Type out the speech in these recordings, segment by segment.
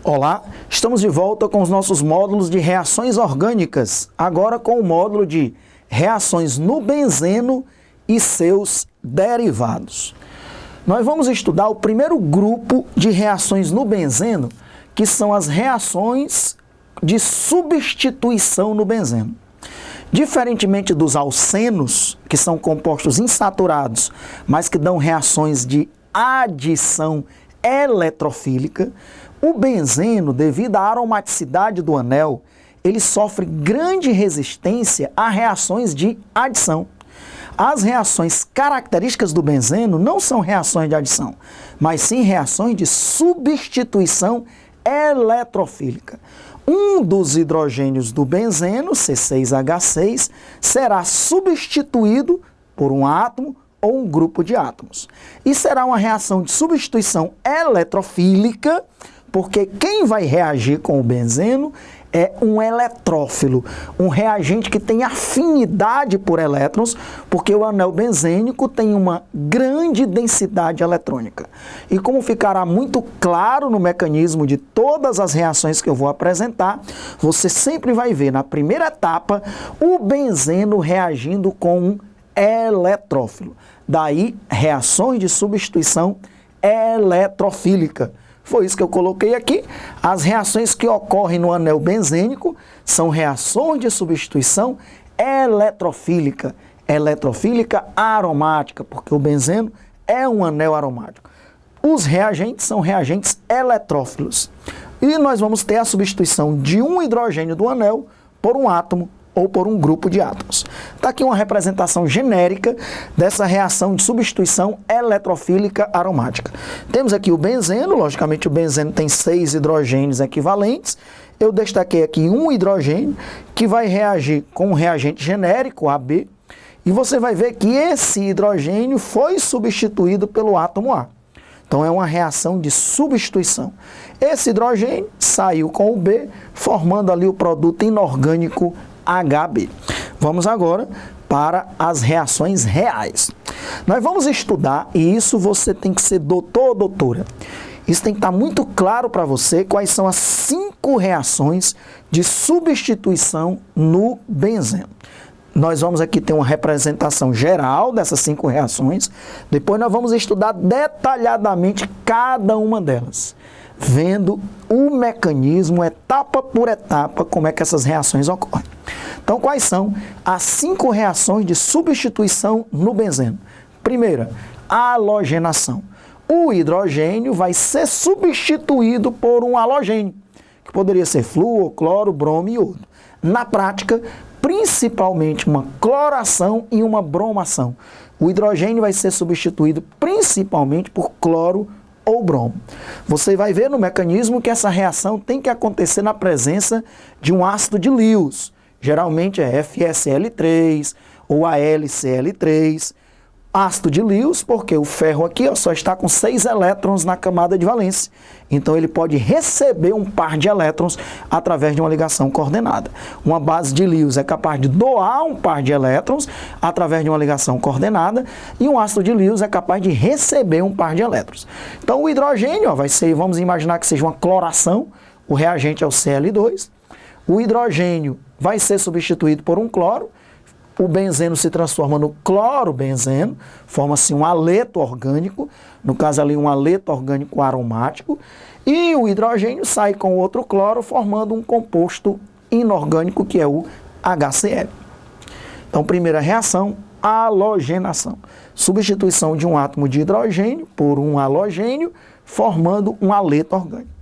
Olá, estamos de volta com os nossos módulos de reações orgânicas, agora com o módulo de reações no benzeno e seus derivados. Nós vamos estudar o primeiro grupo de reações no benzeno, que são as reações de substituição no benzeno. Diferentemente dos alcenos, que são compostos insaturados, mas que dão reações de adição eletrofílica, o benzeno, devido à aromaticidade do anel, ele sofre grande resistência a reações de adição. As reações características do benzeno não são reações de adição, mas sim reações de substituição eletrofílica. Um dos hidrogênios do benzeno, C6H6, será substituído por um átomo ou um grupo de átomos. E será uma reação de substituição eletrofílica, porque quem vai reagir com o benzeno é um eletrófilo, um reagente que tem afinidade por elétrons, porque o anel benzênico tem uma grande densidade eletrônica. E como ficará muito claro no mecanismo de todas as reações que eu vou apresentar, você sempre vai ver na primeira etapa o benzeno reagindo com um eletrófilo. Daí, reações de substituição eletrofílica. Foi isso que eu coloquei aqui. As reações que ocorrem no anel benzênico são reações de substituição eletrofílica. Eletrofílica aromática, porque o benzeno é um anel aromático. Os reagentes são reagentes eletrófilos. E nós vamos ter a substituição de um hidrogênio do anel por um átomo ou por um grupo de átomos. Está aqui uma representação genérica dessa reação de substituição eletrofílica aromática. Temos aqui o benzeno, logicamente o benzeno tem 6 hidrogênios equivalentes. Eu destaquei aqui um hidrogênio que vai reagir com um reagente genérico, AB, e você vai ver que esse hidrogênio foi substituído pelo átomo A. Então é uma reação de substituição. Esse hidrogênio saiu com o B, formando ali o produto inorgânico HB. Vamos agora para as reações reais. Nós vamos estudar, e isso você tem que ser doutor ou doutora. Isso tem que estar muito claro para você quais são as 5 reações de substituição no benzeno. Nós vamos aqui ter uma representação geral dessas 5 reações. Depois nós vamos estudar detalhadamente cada uma delas, vendo o mecanismo, etapa por etapa, como é que essas reações ocorrem. Então, quais são as 5 reações de substituição no benzeno? Primeira, halogenação. O hidrogênio vai ser substituído por um halogênio, que poderia ser flúor, cloro, bromo e iodo. Na prática, principalmente uma cloração e uma bromação. O hidrogênio vai ser substituído principalmente por cloro ou bromo. Você vai ver no mecanismo que essa reação tem que acontecer na presença de um ácido de Lewis. Geralmente é FeSL3 ou AlCl3. Ácido de Lewis, porque o ferro aqui só está com 6 elétrons na camada de valência. Então ele pode receber um par de elétrons através de uma ligação coordenada. Uma base de Lewis é capaz de doar um par de elétrons através de uma ligação coordenada, e um ácido de Lewis é capaz de receber um par de elétrons. Então o hidrogênio vai ser, vamos imaginar que seja uma cloração, o reagente é o Cl2. O hidrogênio vai ser substituído por um cloro. O benzeno se transforma no clorobenzeno, forma-se um aleto orgânico, no caso ali um aleto orgânico aromático, e o hidrogênio sai com outro cloro, formando um composto inorgânico que é o HCl. Então, primeira reação, halogenação. Substituição de um átomo de hidrogênio por um halogênio, formando um aleto orgânico.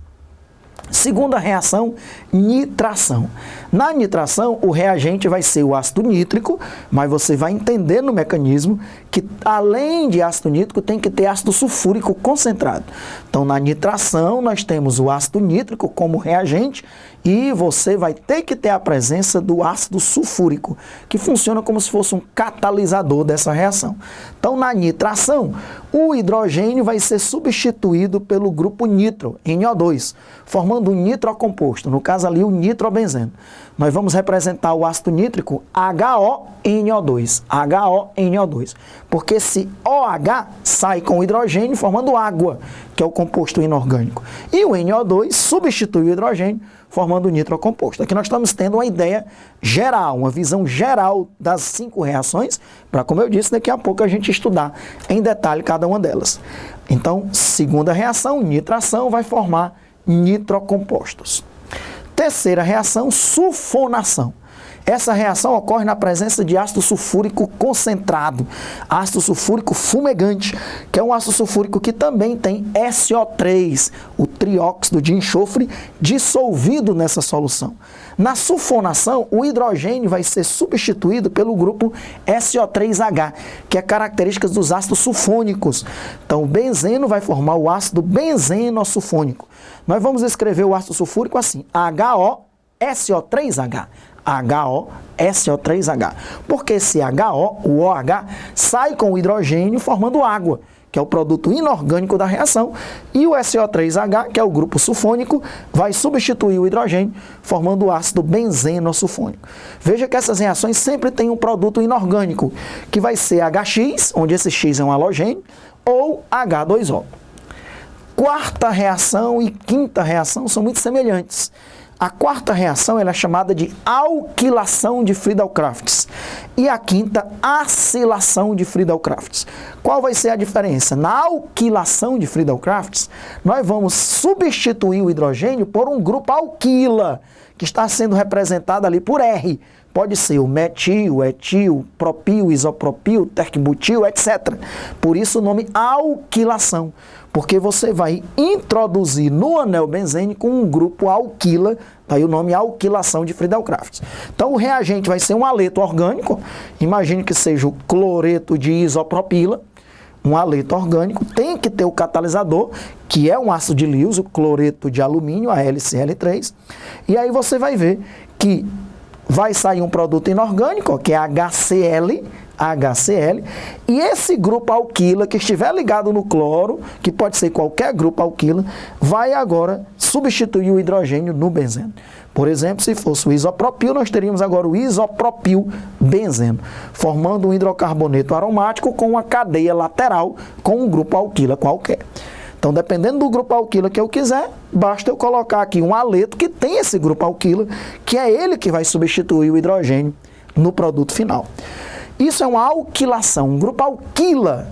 Segunda reação, nitração. Na nitração, o reagente vai ser o ácido nítrico, mas você vai entender no mecanismo que, além de ácido nítrico, tem que ter ácido sulfúrico concentrado. Então, na nitração, nós temos o ácido nítrico como reagente E você vai ter que ter a presença do ácido sulfúrico, que funciona como se fosse um catalisador dessa reação. Então, na nitração, o hidrogênio vai ser substituído pelo grupo nitro, NO2, formando um nitrocomposto, no caso ali o nitrobenzeno. Nós vamos representar o ácido nítrico HONO2, HONO2, porque esse OH sai com o hidrogênio formando água, que é o composto inorgânico. E o NO2 substitui o hidrogênio formando o nitrocomposto. Aqui nós estamos tendo uma ideia geral, uma visão geral das 5 reações, para, como eu disse, daqui a pouco a gente estudar em detalhe cada uma delas. Então, segunda reação, nitração, vai formar nitrocompostos. Terceira reação, sulfonação. Essa reação ocorre na presença de ácido sulfúrico concentrado, ácido sulfúrico fumegante, que é um ácido sulfúrico que também tem SO3, o trióxido de enxofre, dissolvido nessa solução. Na sulfonação, o hidrogênio vai ser substituído pelo grupo SO3H, que é característica dos ácidos sulfônicos. Então, o benzeno vai formar o ácido benzenosulfônico. Nós vamos escrever o ácido sulfúrico assim, HOSO3H. HOSO3H. Porque esse HO, o OH, sai com o hidrogênio formando água, que é o produto inorgânico da reação, e o SO3H, que é o grupo sulfônico, vai substituir o hidrogênio, formando o ácido benzenosulfônico. Veja que essas reações sempre têm um produto inorgânico, que vai ser HX, onde esse X é um halogênio, ou H2O. Quarta reação e quinta reação são muito semelhantes. A quarta reação ela é chamada de alquilação de Friedel-Crafts e a quinta, acilação de Friedel-Crafts. Qual vai ser a diferença? Na alquilação de Friedel-Crafts, nós vamos substituir o hidrogênio por um grupo alquila, que está sendo representado ali por R. Pode ser o metil, etil, propil, isopropil, tercbutil, etc. Por isso o nome alquilação, porque você vai introduzir no anel benzênico um grupo alquila, daí o nome alquilação de Friedel-Crafts. Então o reagente vai ser um haleto orgânico, imagine que seja o cloreto de isopropila, um haleto orgânico, tem que ter o catalisador, que é um ácido de Lewis, o cloreto de alumínio, a LCl3, e aí você vai ver que vai sair um produto inorgânico, que é HCl, e esse grupo alquila que estiver ligado no cloro, que pode ser qualquer grupo alquila, vai agora substituir o hidrogênio no benzeno. Por exemplo, se fosse o isopropil, nós teríamos agora o isopropil benzeno, formando um hidrocarboneto aromático com uma cadeia lateral com um grupo alquila qualquer. Então, dependendo do grupo alquila que eu quiser, basta eu colocar aqui um haleto que tem esse grupo alquila, que é ele que vai substituir o hidrogênio no produto final. Isso é uma alquilação. Um grupo alquila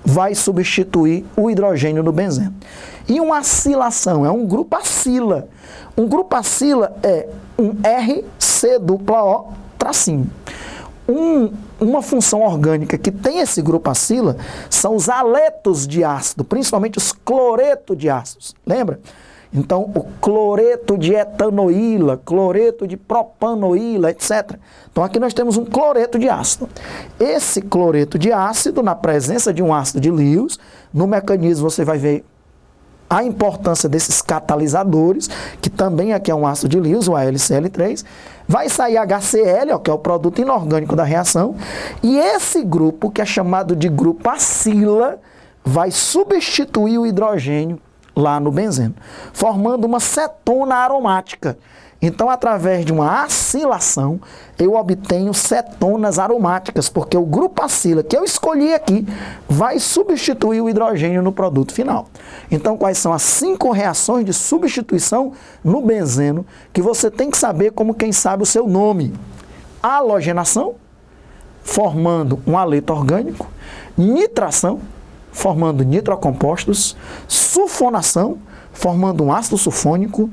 vai substituir o hidrogênio no benzeno. E uma acilação é um grupo acila. Um grupo acila é um RC≡O tracinho. Uma função orgânica que tem esse grupo acila são os haletos de ácido, principalmente os cloretos de ácidos. Lembra? Então, o cloreto de etanoíla, cloreto de propanoíla, etc. Então, aqui nós temos um cloreto de ácido. Esse cloreto de ácido, na presença de um ácido de Lewis, no mecanismo você vai ver a importância desses catalisadores, que também aqui é um ácido de Lewis, o AlCl3, vai sair HCl, que é o produto inorgânico da reação, e esse grupo, que é chamado de grupo acila, vai substituir o hidrogênio lá no benzeno, formando uma cetona aromática. Então, através de uma acilação, eu obtenho cetonas aromáticas, porque o grupo acila que eu escolhi aqui vai substituir o hidrogênio no produto final. Então, quais são as 5 reações de substituição no benzeno que você tem que saber como quem sabe o seu nome? Halogenação, formando um haleto orgânico, nitração, formando nitrocompostos, sulfonação, formando um ácido sulfônico,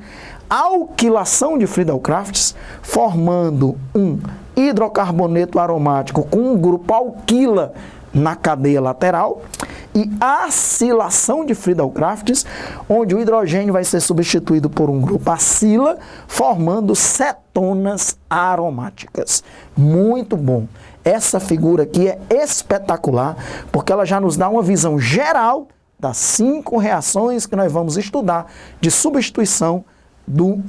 alquilação de Friedel-Crafts, formando um hidrocarboneto aromático com um grupo alquila na cadeia lateral, e acilação de Friedel-Crafts, onde o hidrogênio vai ser substituído por um grupo acila, formando cetonas aromáticas. Muito bom. Essa figura aqui é espetacular, porque ela já nos dá uma visão geral das 5 reações que nós vamos estudar de substituição do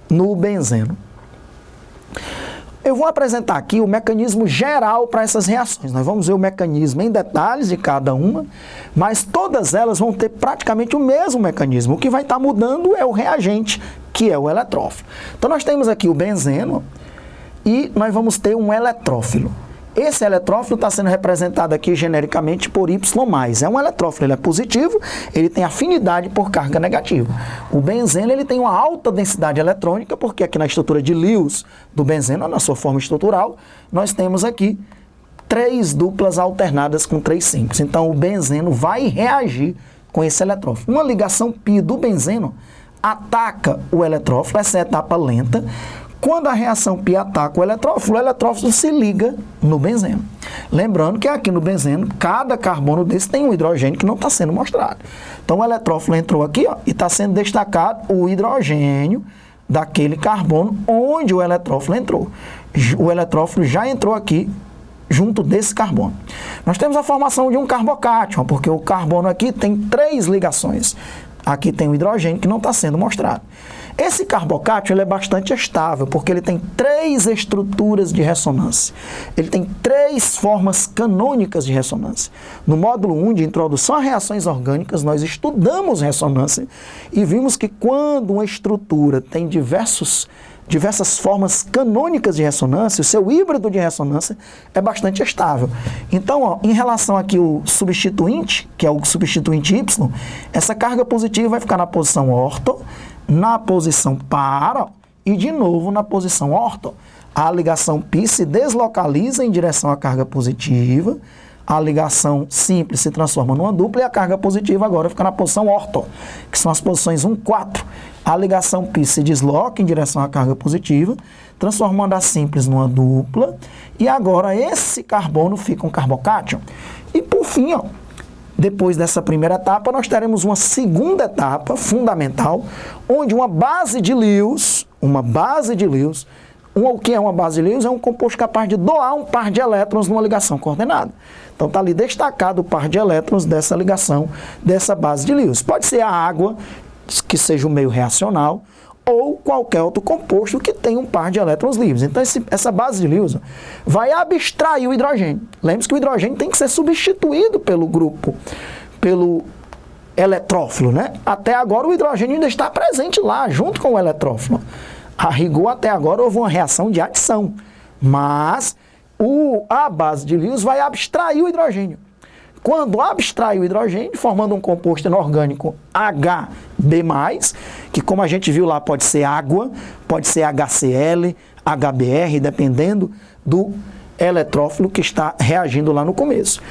no benzeno. Eu vou apresentar aqui o mecanismo geral para essas reações. Nós vamos ver o mecanismo em detalhes de cada uma, mas todas elas vão ter praticamente o mesmo mecanismo. O que vai estar mudando é o reagente, que é o eletrófilo. Então nós temos aqui o benzeno e nós vamos ter um eletrófilo. Esse eletrófilo está sendo representado aqui genericamente por Y+. É um eletrófilo, ele é positivo, ele tem afinidade por carga negativa. O benzeno ele tem uma alta densidade eletrônica, porque aqui na estrutura de Lewis do benzeno, na sua forma estrutural, nós temos aqui 3 duplas alternadas com 3 5. Então o benzeno vai reagir com esse eletrófilo. Uma ligação π do benzeno ataca o eletrófilo, essa é a etapa lenta. Quando a reação π ataca o eletrófilo se liga no benzeno. Lembrando que aqui no benzeno, cada carbono desse tem um hidrogênio que não está sendo mostrado. Então o eletrófilo entrou aqui, ó, e está sendo destacado o hidrogênio daquele carbono onde o eletrófilo entrou. O eletrófilo já entrou aqui junto desse carbono. Nós temos a formação de um carbocátion, porque o carbono aqui tem 3 ligações. Aqui tem o hidrogênio que não está sendo mostrado. Esse carbocátion ele é bastante estável, porque ele tem 3 estruturas de ressonância. Ele tem 3 formas canônicas de ressonância. No módulo 1 de introdução a reações orgânicas, nós estudamos ressonância e vimos que quando uma estrutura tem diversas formas canônicas de ressonância, o seu híbrido de ressonância é bastante estável. Então, ó, em relação aqui ao substituinte, que é o substituinte Y, essa carga positiva vai ficar na posição orto, na posição para e de novo na posição orto. A ligação π se deslocaliza em direção à carga positiva, a ligação simples se transforma numa dupla e a carga positiva agora fica na posição orto, que são as posições 1, 4. A ligação π se desloca em direção à carga positiva, transformando a simples numa dupla, e agora esse carbono fica um carbocátion. E por fim, ó, depois dessa primeira etapa, nós teremos uma segunda etapa fundamental, onde uma base de Lewis, o que é uma base de Lewis? É um composto capaz de doar um par de elétrons numa ligação coordenada. Então está ali destacado o par de elétrons dessa ligação, dessa base de Lewis. Pode ser a água, que seja o meio reacional, ou qualquer outro composto que tenha um par de elétrons livres. Então essa base de Lewis vai abstrair o hidrogênio. Lembre-se que o hidrogênio tem que ser substituído pelo eletrófilo, né? Até agora o hidrogênio ainda está presente lá, junto com o eletrófilo. A rigor, até agora houve uma reação de adição, mas a base de Lewis vai abstrair o hidrogênio. Quando abstrai o hidrogênio, formando um composto inorgânico HB+, que como a gente viu lá pode ser água, pode ser HCl, HBr, dependendo do eletrófilo que está reagindo lá no começo.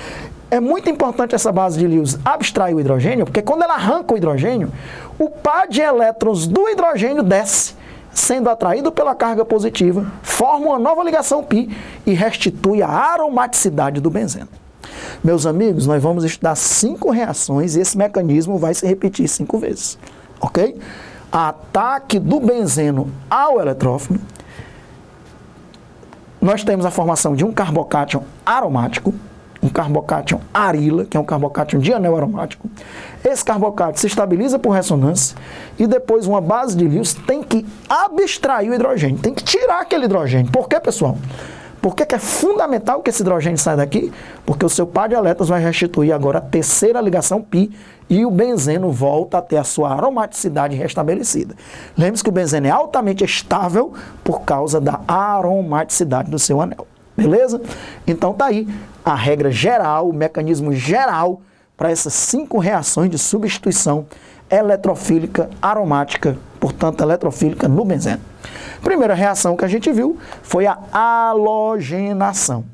É muito importante essa base de Lewis abstrair o hidrogênio, porque quando ela arranca o hidrogênio, o par de elétrons do hidrogênio desce, sendo atraído pela carga positiva, forma uma nova ligação π e restitui a aromaticidade do benzeno. Meus amigos, nós vamos estudar 5 reações e esse mecanismo vai se repetir 5 vezes, ok? Ataque do benzeno ao eletrófilo. Nós temos a formação de um carbocátion aromático, um carbocátion arila, que é um carbocátion de anel aromático. Esse carbocátion se estabiliza por ressonância e depois uma base de Lewis tem que abstrair o hidrogênio, tem que tirar aquele hidrogênio. Por quê, pessoal? Por que é fundamental que esse hidrogênio saia daqui? Porque o seu par de elétrons vai restituir agora a terceira ligação π e o benzeno volta a ter a sua aromaticidade restabelecida. Lembre-se que o benzeno é altamente estável por causa da aromaticidade do seu anel. Beleza? Então tá aí a regra geral, o mecanismo geral para essas 5 reações de substituição eletrofílica aromática, portanto eletrofílica no benzeno. Primeira reação que a gente viu foi a halogenação.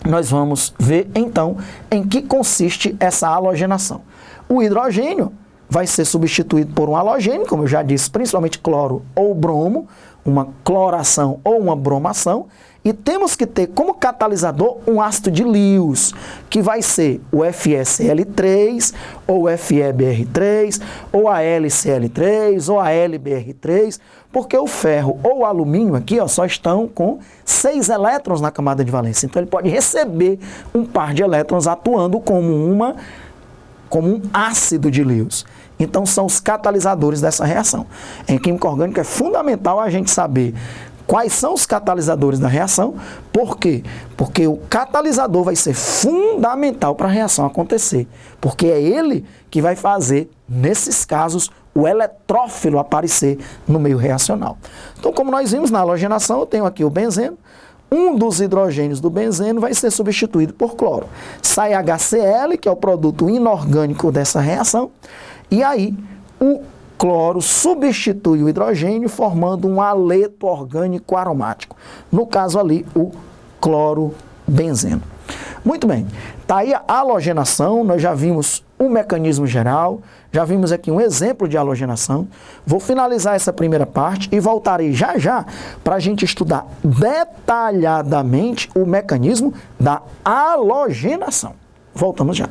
Nós vamos ver então em que consiste essa halogenação. O hidrogênio vai ser substituído por um halogênio, como eu já disse, principalmente cloro ou bromo, uma cloração ou uma bromação, e temos que ter como catalisador um ácido de Lewis, que vai ser o FeSl3, ou FeBr3, ou a LCl3, ou a LBr3, porque o ferro ou o alumínio aqui ó, só estão com 6 elétrons na camada de valência. Então ele pode receber um par de elétrons atuando como uma como um ácido de Lewis. Então, são os catalisadores dessa reação. Em química orgânica é fundamental a gente saber quais são os catalisadores da reação. Por quê? Porque o catalisador vai ser fundamental para a reação acontecer. Porque é ele que vai fazer, nesses casos, o eletrófilo aparecer no meio reacional. Então, como nós vimos na halogenação, eu tenho aqui o benzeno. Um dos hidrogênios do benzeno vai ser substituído por cloro. Sai HCl, que é o produto inorgânico dessa reação, e aí o cloro substitui o hidrogênio, formando um haleto orgânico aromático. No caso ali, o clorobenzeno. Muito bem, está aí a halogenação, nós já vimos o mecanismo geral, já vimos aqui um exemplo de halogenação. Vou finalizar essa primeira parte e voltarei já já para a gente estudar detalhadamente o mecanismo da halogenação. Voltamos já.